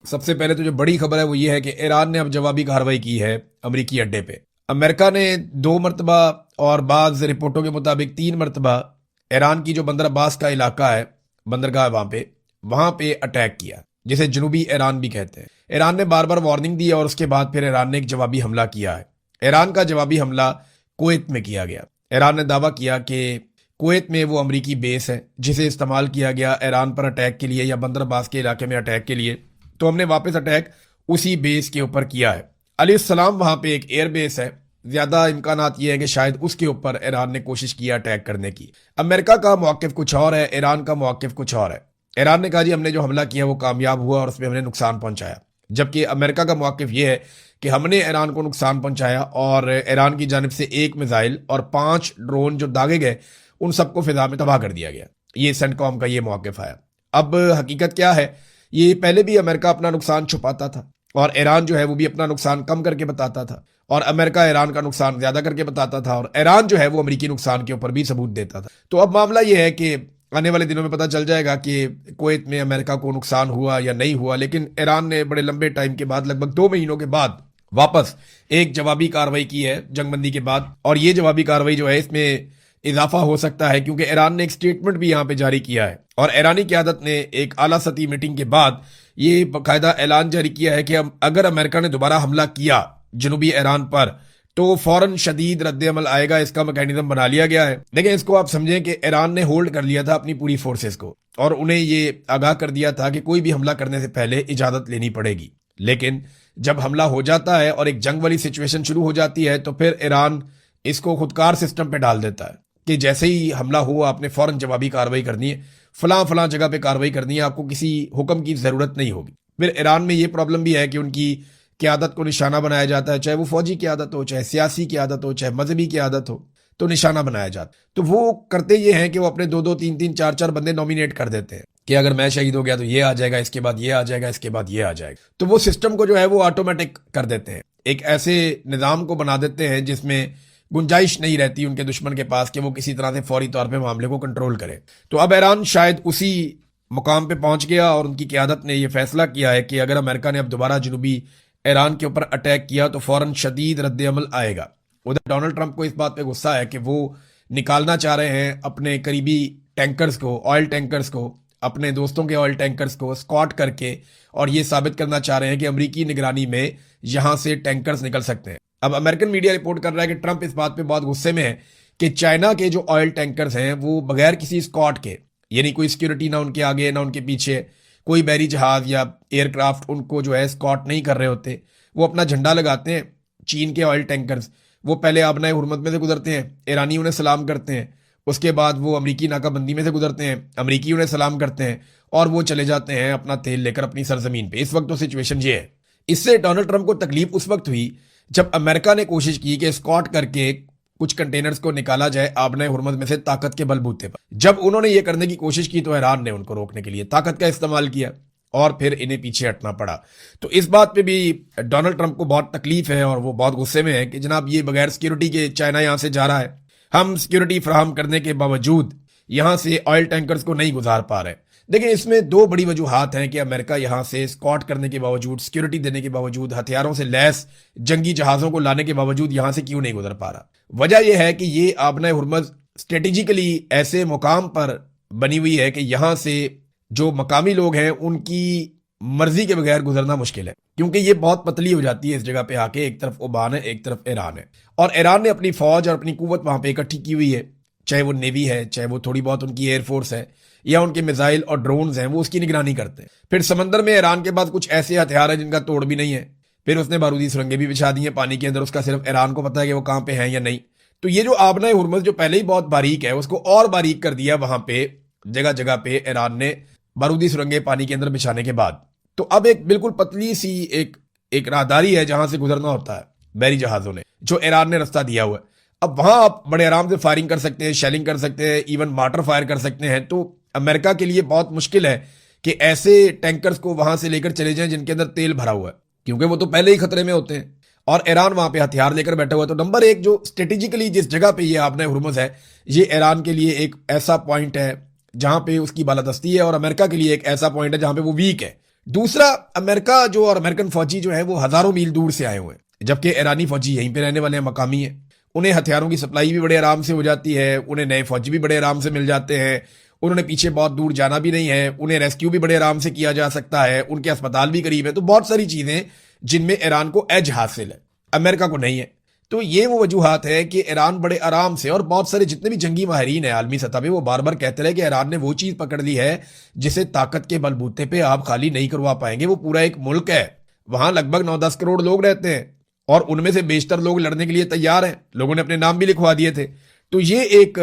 सबसे पहले तो जो बड़ी खबर है वो ये है कि ईरान ने अब जवाबी कार्रवाई की है अमरीकी अड्डे पे। अमेरिका ने 2 मरतबा और बाज़ रिपोर्टों के मुताबिक 3 मरतबा ईरान की जो बंदर अब्बास का इलाका है, बंदरगाह वहां पे अटैक किया, जिसे जनूबी ईरान भी कहते हैं। ईरान ने बार बार वार्निंग दी और उसके बाद फिर ईरान ने एक जवाबी हमला किया है। ईरान का जवाबी हमला कुवैत में किया गया। ईरान ने दावा किया कि कुवैत में वो अमरीकी बेस है जिसे इस्तेमाल किया गया ईरान पर अटैक के लिए या बंदर अब्बास के इलाके में अटैक के लिए, तो हमने वापस अटैक उसी बेस के ऊपर किया है। अलैहिस्सलाम वहां पे एक एयर बेस है, ज्यादा इम्कानात ये है कि शायद उसके ऊपर ईरान ने कोशिश किया अटैक करने की। अमेरिका का मौक़िफ़ कुछ और है, ईरान का मौक़िफ़ कुछ और है। ईरान ने कहा जी हमने जो हमला किया वो कामयाब हुआ और उसमें हमने नुकसान पहुंचाया, जबकि अमेरिका का मौक़िफ़ ये है कि हमने ईरान को नुकसान पहुंचाया और ईरान की जानिब से 1 मिसाइल और 5 ड्रोन जो दागे गए उन सबको फिजा में तबाह कर दिया गया। ये सेंटकॉम का ये मौक़िफ़ आया। अब हकीकत क्या है, ये पहले भी अमेरिका अपना नुकसान छुपाता था और ईरान जो है वो भी अपना नुकसान कम करके बताता था, और अमेरिका ईरान का नुकसान ज्यादा करके बताता था, और ईरान जो है वो अमेरिकी नुकसान के ऊपर भी सबूत देता था। तो अब मामला ये है कि आने वाले दिनों में पता चल जाएगा कि कुवैत में अमेरिका को नुकसान हुआ या नहीं हुआ, लेकिन ईरान ने बड़े लंबे टाइम के बाद, लगभग 2 महीनों के बाद वापस एक जवाबी कार्रवाई की है जंगबंदी के बाद। और ये जवाबी कार्रवाई जो है इसमें इजाफा हो सकता है क्योंकि ईरान ने एक स्टेटमेंट भी यहां पे जारी किया है, और ईरानी क़यादत ने एक आला सतही मीटिंग के बाद ये बाकायदा ऐलान जारी किया है कि अगर अमेरिका ने दोबारा हमला किया जनूबी ईरान पर तो फौरन शदीद रद्द-ए-अमल आएगा। इसका मैकेनिज्म बना लिया गया है। देखिए, इसको आप समझें कि ईरान ने होल्ड कर लिया था अपनी पूरी फोर्सेस को और उन्हें ये आगाह कर दिया था कि कोई भी हमला करने से पहले इजाजत लेनी पड़ेगी। लेकिन जब हमला हो जाता है और एक जंग वाली सिचुएशन शुरू हो जाती है तो फिर ईरान इसको खुदकार सिस्टम पे डाल देता है कि जैसे ही हमला हुआ आपने फौरन जवाबी कार्रवाई करनी है, फलां फलां जगह पे कार्रवाई करनी है, आपको किसी हुक्म की जरूरत नहीं होगी। फिर ईरान में ये प्रॉब्लम भी है कि उनकी क्यादत को निशाना बनाया जाता है, चाहे वो फौजी क्यादत हो, चाहे सियासी क्यादत हो, चाहे मजहबी क्यादत हो, तो निशाना बनाया जाता। तो वो करते ये हैं कि वो अपने 2-2, 3-3, 4-4 बंदे नॉमिनेट कर देते हैं कि अगर मैं शहीद हो गया तो ये आ जाएगा, इसके बाद ये आ जाएगा, इसके बाद ये आ जाएगा। तो वो सिस्टम को जो है वो ऑटोमेटिक कर देते हैं, एक ऐसे निज़ाम को बना देते हैं जिसमें गुंजाइश नहीं रहती उनके दुश्मन के पास कि वो किसी तरह से फौरी तौर पे मामले को कंट्रोल करे। तो अब ईरान शायद उसी मुकाम पे पहुंच गया और उनकी क़यादत ने यह फैसला किया है कि अगर अमेरिका ने अब दोबारा जनूबी ईरान के ऊपर अटैक किया तो फौरन शदीद रद्द-ए-अमल आएगा। उधर डोनाल्ड ट्रंप को इस बात पे गुस्सा है कि वो निकालना चाह रहे हैं अपने करीबी टैंकर्स को, ऑयल टैंकर्स को, अपने दोस्तों के ऑयल टैंकर्स को स्कॉट करके, और ये साबित करना चाह रहे हैं कि अमरीकी निगरानी में यहां से टैंकर्स निकल सकते हैं। अब अमेरिकन मीडिया रिपोर्ट कर रहा है कि ट्रंप इस बात पे बहुत गुस्से में है कि चाइना के जो ऑयल टैंकर्स हैं वो बगैर किसी स्कॉट के, यानी कोई सिक्योरिटी ना उनके आगे ना उनके पीछे, कोई बैरी जहाज या एयरक्राफ्ट उनको जो है स्कॉट नहीं कर रहे होते, वो अपना झंडा लगाते हैं। चीन के ऑयल टैंकर्स वो पहले आबनाए हुरमत में से गुजरते हैं, ईरानी उन्हें सलाम करते हैं, उसके बाद वो अमरीकी नाकाबंदी में से गुजरते हैं, अमरीकी उन्हें सलाम करते हैं और वो चले जाते हैं अपना तेल लेकर अपनी सरजमीन पे। इस वक्त तो सिचुएशन ये है। इससे डोनाल्ड ट्रंप को तकलीफ उस वक्त हुई जब अमेरिका ने कोशिश की कि स्कॉट करके कुछ कंटेनर्स को निकाला जाए आबनाए हुरमत में से ताकत के बलबूते पर। जब उन्होंने ये करने की कोशिश की तो ईरान ने उनको रोकने के लिए ताकत का इस्तेमाल किया और फिर इन्हें पीछे हटना पड़ा। तो इस बात पे भी डोनाल्ड ट्रंप को बहुत तकलीफ है और वो बहुत गुस्से में है कि जनाब ये बगैर सिक्योरिटी के चाइना यहां से जा रहा है, हम सिक्योरिटी फराहम करने के बावजूद यहां से ऑयल टैंकर्स को नहीं गुजार पा रहे। देखिए, इसमें 2 बड़ी वजूहात हैं कि अमेरिका यहां से स्कॉट करने के बावजूद, सिक्योरिटी देने के बावजूद, हथियारों से लैस जंगी जहाजों को लाने के बावजूद यहां से क्यों नहीं गुजर पा रहा। वजह यह है कि ये आबनाए हुरमत स्ट्रेटेजिकली ऐसे मुकाम पर बनी हुई है कि यहां से जो मकामी लोग हैं उनकी मर्जी के बगैर गुजरना मुश्किल है, क्योंकि ये बहुत पतली हो जाती है इस जगह पे आके। एक तरफ ओमान है, एक तरफ ईरान है, और ईरान ने अपनी फौज और अपनी कुव्वत वहां पे इकट्ठी की हुई है, चाहे वो नेवी है, चाहे वो थोड़ी बहुत उनकी एयरफोर्स है या उनके मिसाइल और ड्रोन्स हैं, वो उसकी निगरानी करते हैं। फिर समंदर में ईरान के पास कुछ ऐसे हथियार हैं जिनका तोड़ भी नहीं है। फिर उसने बारूदी सुरंगें भी बिछा दी हैं पानी के अंदर, उसका सिर्फ ईरान को पता है कि वो कहां पे हैं या नहीं। तो ये जो आबनाए हुरमज जो पहले ही बहुत बारीक है उसको और बारीक कर दिया वहां पे जगह जगह पे ईरान ने बारूदी सुरंगें पानी के अंदर बिछाने के बाद। तो अब एक बिल्कुल पतली सी एक राहदारी है जहां से गुजरना होता है बैरी जहाजों ने, जो ईरान ने रास्ता दिया हुआ है। अब वहां आप बड़े आराम से फायरिंग कर सकते हैं, शेलिंग कर सकते हैं, इवन मार्टर फायर कर सकते हैं। तो अमेरिका के लिए बहुत मुश्किल है कि ऐसे टैंकर्स को वहां से लेकर चले जाएं जिनके अंदर तेल भरा हुआ है, क्योंकि वो तो पहले ही खतरे में होते हैं और ईरान वहां पे हथियार लेकर बैठा हुआ है। तो नंबर 1, जो स्ट्रेटेजिकली जिस जगह पे ये आबनाए हुरमुज है, ये ईरान के लिए एक ऐसा पॉइंट है जहां पे उसकी बालादस्ती है, और अमेरिका के लिए एक ऐसा पॉइंट है जहां पे वो वीक है। दूसरा, अमेरिका जो और अमेरिकन फौजी जो है वो हजारों मील दूर से आए हुए हैं, जबकि ईरानी फौजी यहीं पे रहने वाले हैं, मकामी हैं। उन्हें हथियारों की सप्लाई भी बड़े आराम से हो जाती है, उन्हें नए फौजी भी बड़े आराम से मिल जाते हैं, उन्होंने पीछे बहुत दूर जाना भी नहीं है, उन्हें रेस्क्यू भी बड़े आराम से किया जा सकता है, उनके अस्पताल भी करीब है। तो बहुत सारी चीजें जिनमें ईरान को एज हासिल है, अमेरिका को नहीं है। तो ये वो वजूहात है कि ईरान बड़े आराम से, और बहुत सारे जितने भी जंगी माहिरीन हैं आलमी सतह पे, वो बार बार कहते रहे कि ईरान ने वो चीज पकड़ ली है जिसे ताकत के बलबूते पे आप खाली नहीं करवा पाएंगे। वो पूरा एक मुल्क है, वहां लगभग 9-10 करोड़ लोग रहते हैं और उनमें से बेशतर लोग लड़ने के लिए तैयार हैं, लोगों ने अपने नाम भी लिखवा दिए थे। तो ये एक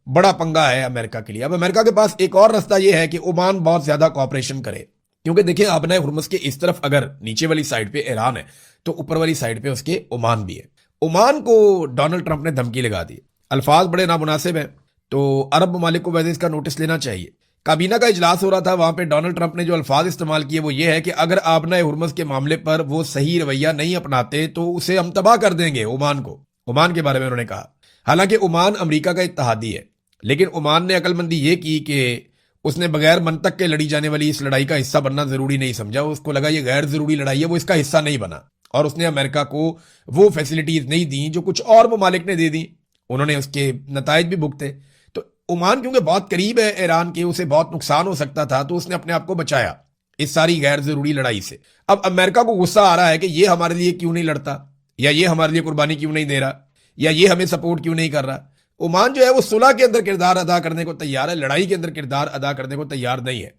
बड़ा पंगा है अमेरिका के लिए। अब अमेरिका के पास एक और रास्ता ये है कि ओमान बहुत ज्यादा कॉपरेशन करे, क्योंकि देखिए आपने हुर्मुज के इस तरफ अगर नीचे वाली साइड पे ईरान है तो ऊपर वाली साइड पे उसके ओमान भी है। ओमान को डोनाल्ड ट्रंप ने धमकी लगा दी, अल्फाज बड़े नामुनासिब हैं, तो अरब ममालिक को वैसे इसका नोटिस लेना चाहिए। काबीना का इजलास हो रहा था, वहां पे डोनाल्ड ट्रंप ने जो अल्फाज इस्तेमाल किए वो ये है कि अगर आपने हुर्मुज के मामले पर वो सही रवैया नहीं अपनाते तो उसे हम तबाह कर देंगे ओमान को। ओमान के बारे में उन्होंने कहा। हालांकि ओमान अमेरिका का इत्तहादी है, लेकिन ओमान ने अकलमंदी ये की कि उसने बगैर मंतक के लड़ी जाने वाली इस लड़ाई का हिस्सा बनना जरूरी नहीं समझा। उसको लगा ये गैर जरूरी लड़ाई है, वो इसका हिस्सा नहीं बना, और उसने अमेरिका को वो फैसिलिटीज नहीं दी जो कुछ और ममालिक ने दे दी। उन्होंने उसके नताइज भी भुगते। तो ओमान क्योंकि बहुत करीब है ईरान के, उसे बहुत नुकसान हो सकता था, तो उसने अपने आप को बचाया इस सारी गैर जरूरी लड़ाई से। अब अमेरिका को गुस्सा आ रहा है कि ये हमारे लिए क्यों नहीं लड़ता, या ये हमारे लिए कुर्बानी क्यों नहीं दे रहा, या ये हमें सपोर्ट क्यों नहीं कर रहा। ओमान जो है वो सुलह के अंदर किरदार अदा करने को तैयार है, लड़ाई के अंदर किरदार अदा करने को तैयार नहीं है।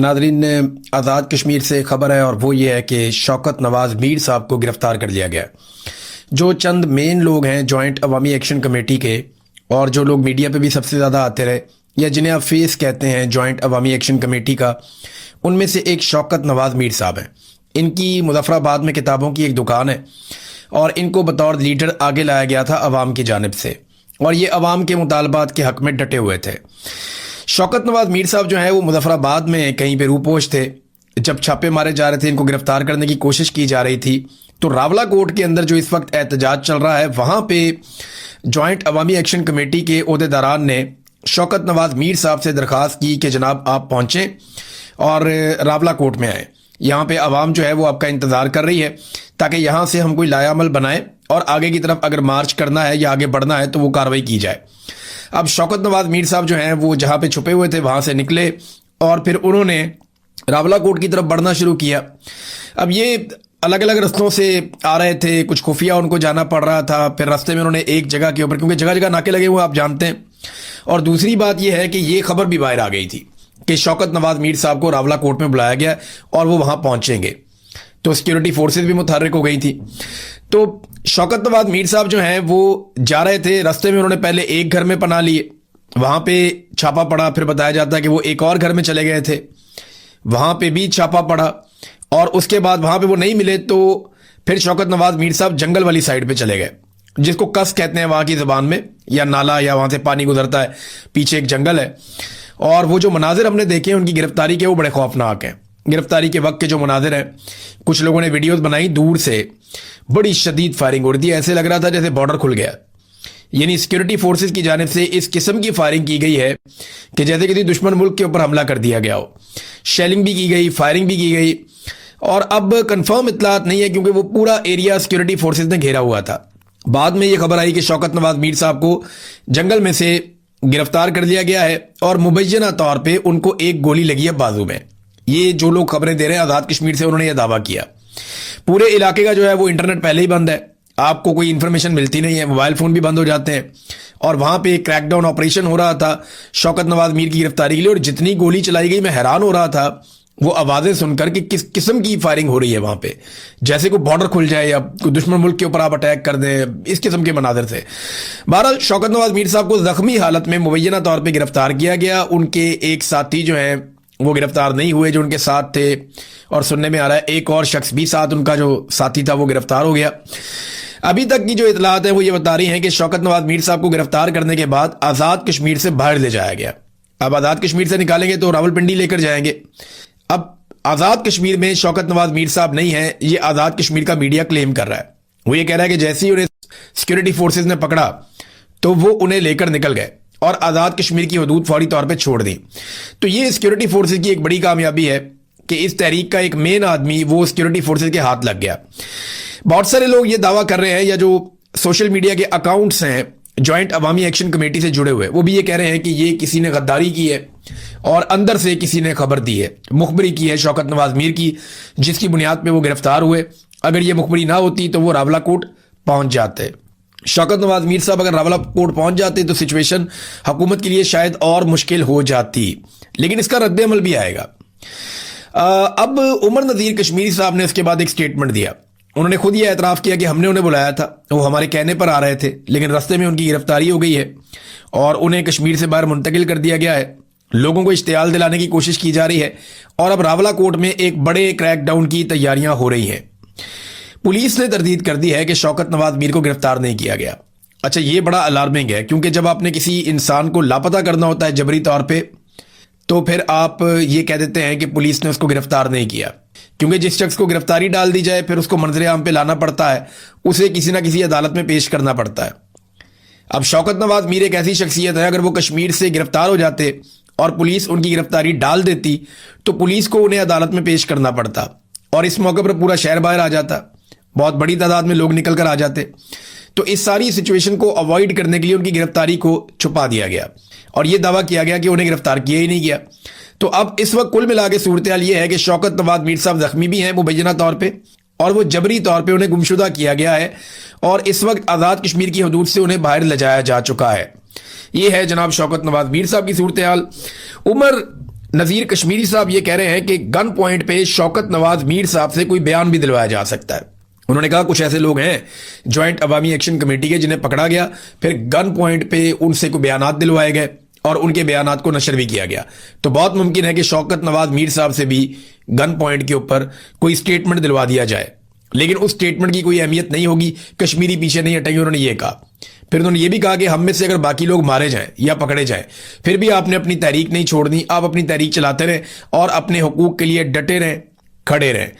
नाजरीन, आज़ाद कश्मीर से खबर है और वो ये है कि शौकत नवाज मीर साहब को गिरफ्तार कर लिया गया। जो चंद मेन लोग हैं जॉइंट अवामी एक्शन कमेटी के, और जो लोग मीडिया पे भी सबसे ज़्यादा आते रहे, या जिन्हें आप फेस कहते हैं जॉइंट अवामी एक्शन कमेटी का, उनमें से एक शौकत नवाज मीर साहब हैं। इनकी मुजफ्फराबाद में किताबों की एक दुकान है और इनको बतौर लीडर आगे लाया गया था अवाम की जानिब से, और ये अवाम के मुतालबात के हक में डटे हुए थे। शौकत नवाज मीर साहब जो है वो मुजफ्फराबाद में कहीं पे रूपोश थे। जब छापे मारे जा रहे थे, इनको गिरफ्तार करने की कोशिश की जा रही थी, तो रावला कोर्ट के अंदर जो इस वक्त एहतजाज चल रहा है, वहां पे जॉइंट अवामी एक्शन कमेटी के ओहदेदारान ने शौकत नवाज मीर साहब से दरखास्त की कि जनाब आप पहुंचें और रावला कोर्ट में आए। यहाँ पे अवाम जो है वो आपका इंतजार कर रही है ताकि यहाँ से हम कोई लायामल बनाए और आगे की तरफ अगर मार्च करना है या आगे बढ़ना है तो वो कार्रवाई की जाए। अब शौकत नवाज मीर साहब जो हैं वो जहाँ पे छुपे हुए थे वहां से निकले और फिर उन्होंने रावला कोर्ट की तरफ बढ़ना शुरू किया। अब ये अलग अलग रस्तों से आ रहे थे, कुछ खुफिया उनको जाना पड़ रहा था। फिर रास्ते में उन्होंने एक जगह के ऊपर, क्योंकि जगह जगह नाके लगे हुए आप जानते हैं, और दूसरी बात यह है कि ये खबर भी बाहर आ गई थी कि शौकत नवाज मीर साहब को रावला कोर्ट में बुलाया गया और वो वहां पहुंचेंगे, तो सिक्योरिटी फोर्सेज भी मुतहर्रिक हो गई थी। तो शौकत नवाज मीर साहब जो हैं वो जा रहे थे, रास्ते में उन्होंने पहले एक घर में पनाह लिए, वहां पे छापा पड़ा। फिर बताया जाता है कि वो एक और घर में चले गए थे, वहां पे भी छापा पड़ा, और उसके बाद वहां पे वो नहीं मिले तो फिर शौकत नवाज मीर साहब जंगल वाली साइड पे चले गए, जिसको कस कहते हैं वहां की जबान में, या नाला, या वहां से पानी गुजरता है, पीछे एक जंगल है। और वो जो मनाजिर हमने देखे उनकी गिरफ्तारी के, वो बड़े खौफनाक हैं। गिरफ्तारी के वक्त के जो मनाजिर हैं, कुछ लोगों ने वीडियोस बनाई, दूर से बड़ी शदीद फायरिंग हो रही थी, ऐसे लग रहा था जैसे बॉर्डर खुल गया। यानी सिक्योरिटी फोर्सेज की जानिब से इस किस्म की फायरिंग की गई है कि जैसे किसी दुश्मन मुल्क के ऊपर हमला कर दिया गया हो। शेलिंग भी की गई, फायरिंग भी की गई, और अब कंफर्म इतलात नहीं है क्योंकि वो पूरा एरिया सिक्योरिटी फोर्सेज ने घेरा हुआ था। बाद में ये खबर आई कि शौकत नवाज मीर साहब को जंगल में से गिरफ्तार कर लिया गया है और मुबैना तौर पे उनको एक गोली लगी है बाजू में। ये जो लोग खबरें दे रहे हैं आज़ाद कश्मीर से, उन्होंने यह दावा किया। पूरे इलाके का जो है वो इंटरनेट पहले ही बंद है, आपको कोई इंफॉर्मेशन मिलती नहीं है, मोबाइल फोन भी बंद हो जाते हैं, और वहां पे क्रैकडाउन ऑपरेशन हो रहा था शौकत नवाज मीर की गिरफ्तारी के लिए। और जितनी गोली चलाई गई, मैं हैरान हो रहा था वो आवाजें सुनकर कि किस किस्म की फायरिंग हो रही है वहां पे, जैसे कोई बॉर्डर खुल जाए या कोई दुश्मन मुल्क के ऊपर आप अटैक कर दें, इस किस्म के मनाजर थे। बहरहाल शौकत नवाज मीर साहब को जख्मी हालत में मुबैना तौर पे गिरफ्तार किया गया। उनके एक साथी जो है वो गिरफ्तार नहीं हुए जो उनके साथ थे, और सुनने में आ रहा है एक और शख्स भी साथ, उनका जो साथी था वो गिरफ्तार हो गया। अभी तक की जो इतलात है वो ये बता रही हैं कि शौकत नवाज मीर साहब को गिरफ्तार करने के बाद आज़ाद कश्मीर से बाहर ले जाया गया। अब आज़ाद कश्मीर से निकालेंगे तो रावलपिंडी लेकर जाएंगे। अब आज़ाद कश्मीर में शौकत नवाज मीर साहब नहीं है, ये आज़ाद कश्मीर का मीडिया क्लेम कर रहा है। वो ये कह रहा है कि जैसे ही उन्हें सिक्योरिटी फोर्सेज ने पकड़ा तो वो उन्हें लेकर निकल गए और आज़ाद कश्मीर की हदूद फौरी तौर पे छोड़ दी। तो ये सिक्योरिटी फोर्सेज की एक बड़ी कामयाबी है कि इस तहरीक का एक मेन आदमी वो सिक्योरिटी फोर्सेस के हाथ लग गया। बहुत सारे लोग ये दावा कर रहे हैं, या जो सोशल मीडिया के अकाउंट्स हैं जॉइंट अवामी एक्शन कमेटी से जुड़े हुए, वो भी ये कह रहे हैं कि ये किसी ने गद्दारी की है और अंदर से किसी ने खबर दी है, मुखबरी की है शौकत नवाज मीर की, जिसकी बुनियाद पे वो गिरफ्तार हुए। अगर ये मुखबरी ना होती तो वो रावलाकोट पहुंच जाते। शौकत नवाज मीर साहब अगर रावलाकोट पहुंच जाते तो सिचुएशन हुकूमत के लिए शायद और मुश्किल हो जाती, लेकिन इसका रद्द-ए-अमल भी आएगा। अब उमर नज़ीर कश्मीरी साहब ने इसके बाद एक स्टेटमेंट दिया। उन्होंने खुद ये एतराफ़ किया कि हमने उन्हें बुलाया था, वो हमारे कहने पर आ रहे थे, लेकिन रास्ते में उनकी गिरफ्तारी हो गई है और उन्हें कश्मीर से बाहर मुंतकिल कर दिया गया है। लोगों को इश्तियाल दिलाने की कोशिश की जा रही है और अब रावलाकोट में एक बड़े क्रैकडाउन की तैयारियां हो रही हैं। पुलिस ने तरदीद कर दी है कि शौकत नवाज मीर को गिरफ्तार नहीं किया गया। अच्छा, ये बड़ा अलार्मिंग है, क्योंकि जब आपने किसी इंसान को लापता करना होता है जबरी तौर पे, तो फिर आप ये कह देते हैं कि पुलिस ने उसको गिरफ्तार नहीं किया, क्योंकि जिस शख्स को गिरफ्तारी डाल दी जाए फिर उसको मंजर आम पे लाना पड़ता है, उसे किसी ना किसी अदालत में पेश करना पड़ता है। अब शौकत नवाज मीर एक ऐसी शख्सियत है, अगर वो कश्मीर से गिरफ्तार हो जाते और पुलिस उनकी गिरफ्तारी डाल देती तो पुलिस को उन्हें अदालत में पेश करना पड़ता और इस मौके पर पूरा शहर बाहर आ जाता, बहुत बड़ी तादाद में लोग निकल कर आ जाते। तो इस सारी सिचुएशन को अवॉइड करने के लिए उनकी गिरफ्तारी को छुपा दिया गया और यह दावा किया गया कि उन्हें गिरफ्तार किया ही नहीं गया। तो अब इस वक्त कुल मिला के सूरत हाल ये है कि शौकत नवाज मीर साहब जख्मी भी हैं मुबैना तौर पे, और वो जबरी तौर पे उन्हें गुमशुदा किया गया है और इस वक्त आज़ाद कश्मीर की हदूद से उन्हें बाहर ले जाया जा चुका है। ये है जनाब शौकत नवाज मीर साहब की सूरत हाल। उमर नज़ीर कश्मीरी साहब ये कह रहे हैं कि गन पॉइंट पे शौकत नवाज मीर साहब से कोई बयान भी दिलवाया जा सकता है। उन्होंने कहा कुछ ऐसे लोग हैं जॉइंट अवामी एक्शन कमेटी के जिन्हें पकड़ा गया, फिर गन पॉइंट पे उनसे कोई बयानात दिलवाए गए और उनके बयानात को नशर भी किया गया। तो बहुत मुमकिन है कि शौकत नवाज मीर साहब से भी गन पॉइंट के ऊपर कोई स्टेटमेंट दिलवा दिया जाए, लेकिन उस स्टेटमेंट की कोई अहमियत नहीं होगी। कश्मीरी पीछे नहीं हटेंगे, उन्होंने ये कहा। फिर उन्होंने ये भी कहा कि हम में से अगर बाकी लोग मारे जाएं या पकड़े जाएं, फिर भी आपने अपनी तहरीक नहीं छोड़नी, आप अपनी तहरीक चलाते रहें और अपने हुकूक के लिए डटे रहें, खड़े रहें।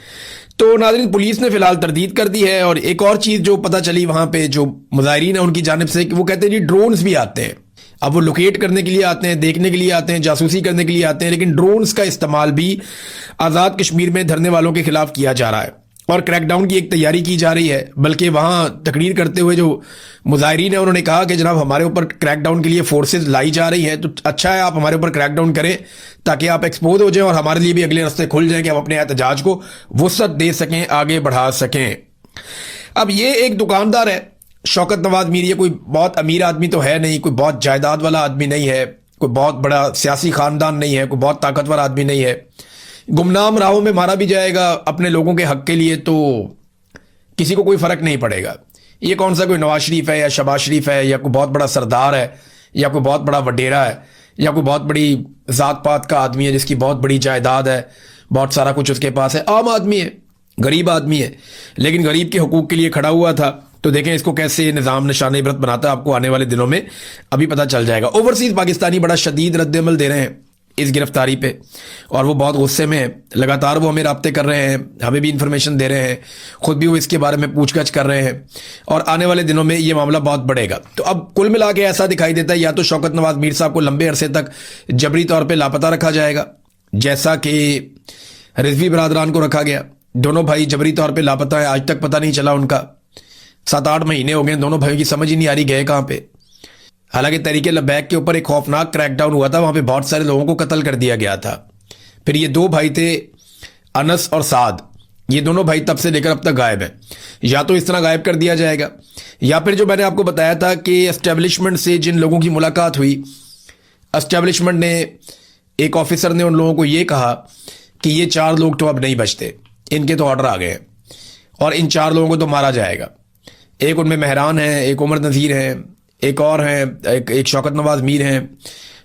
तो नाज़रीन, पुलिस ने फिलहाल तरदीद कर दी है। और एक और चीज जो पता चली वहां पे जो मुजाहिरीन है उनकी जानिब से, कि वो कहते हैं जी ड्रोन्स भी आते हैं। अब वो लोकेट करने के लिए आते हैं, देखने के लिए आते हैं, जासूसी करने के लिए आते हैं, लेकिन ड्रोन्स का इस्तेमाल भी आज़ाद कश्मीर में धरने वालों के खिलाफ किया जा रहा है और क्रैकडाउन की एक तैयारी की जा रही है। बल्कि वहां तकरीर करते हुए जो मुजाहिरीन है उन्होंने कहा कि जनाब हमारे ऊपर क्रैकडाउन के लिए फोर्सेज लाई जा रही है, तो अच्छा है आप हमारे ऊपर क्रैकडाउन करें ताकि आप एक्सपोज हो जाएं और हमारे लिए भी अगले रास्ते खुल जाएं कि हम अपने एहतजाज को वुसअत दे सकें, आगे बढ़ा सकें। अब ये एक दुकानदार है शौकत नवाज मीर, ये कोई बहुत अमीर आदमी तो है नहीं, कोई बहुत जायदाद वाला आदमी नहीं है, कोई बहुत बड़ा सियासी खानदान नहीं है, कोई बहुत ताकतवर आदमी नहीं है। गुमनाम राहों में मारा भी जाएगा अपने लोगों के हक के लिए तो किसी को कोई फर्क नहीं पड़ेगा। ये कौन सा कोई नवाज शरीफ है या शहबाज शरीफ है या कोई बहुत बड़ा सरदार है या कोई बहुत बड़ा वडेरा है या कोई बहुत बड़ी जात पात का आदमी है जिसकी बहुत बड़ी जायदाद है, बहुत सारा कुछ उसके पास है। आम आदमी है, गरीब आदमी है, लेकिन गरीब के हुकूक के लिए खड़ा हुआ था। तो देखें इसको कैसे निज़ाम निशान इबरत बनाता है, आपको आने वाले दिनों में अभी पता चल जाएगा। ओवरसीज पाकिस्तानी बड़ा शदीद रद्द-ए-अमल दे रहे हैं इस गिरफ्तारी पे और वो बहुत गुस्से में है। लगातार वो हमें राब्ते कर रहे हैं, हमें भी इंफॉर्मेशन दे रहे हैं, खुद भी वो इसके बारे में पूछगछ कर रहे हैं और आने वाले दिनों में ये मामला बहुत बढ़ेगा। तो अब कुल मिला के ऐसा दिखाई देता है या तो शौकत नवाज मीर साहब को लंबे अरसे तक जबरी तौर पर लापता रखा जाएगा, जैसा कि रिजवी बरादरान को रखा गया। दोनों भाई जबरी तौर पर लापता है, आज तक पता नहीं चला उनका। 7-8 महीने हो गए, दोनों भाइयों की समझ ही नहीं आ रही गए कहां पे। हालांकि तहरीक लबैक के ऊपर एक खौफनाक क्रैकडाउन हुआ था, वहां पे बहुत सारे लोगों को कत्ल कर दिया गया था। फिर ये दो भाई थे अनस और साद, ये दोनों भाई तब से लेकर अब तक गायब हैं। या तो इस तरह गायब कर दिया जाएगा या फिर जो मैंने आपको बताया था कि एस्टेब्लिशमेंट से जिन लोगों की मुलाकात हुई, एस्टेब्लिशमेंट ने, एक ऑफिसर ने उन लोगों को ये कहा कि ये 4 लोग तो अब नहीं बचते, इनके तो ऑर्डर आ गए हैं और इन 4 लोगों को तो मारा जाएगा। एक उनमें मेहरान है, एक उमर नज़ीर है, एक और हैं, एक शौकत नवाज मीर हैं।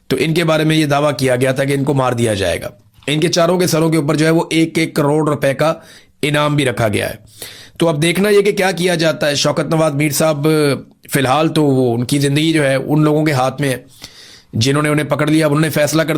तो इनके बारे में ये दावा किया गया था कि इनको मार दिया जाएगा। इनके चारों के सरों के ऊपर जो है वो 1-1 करोड़ रुपए का इनाम भी रखा गया है। तो अब देखना ये कि क्या किया जाता है। शौकत नवाज मीर साहब फिलहाल तो वो उनकी ज़िंदगी जो है उन लोगों के हाथ में है जिन्होंने उन्हें पकड़ लिया, अब उन्होंने फैसला कर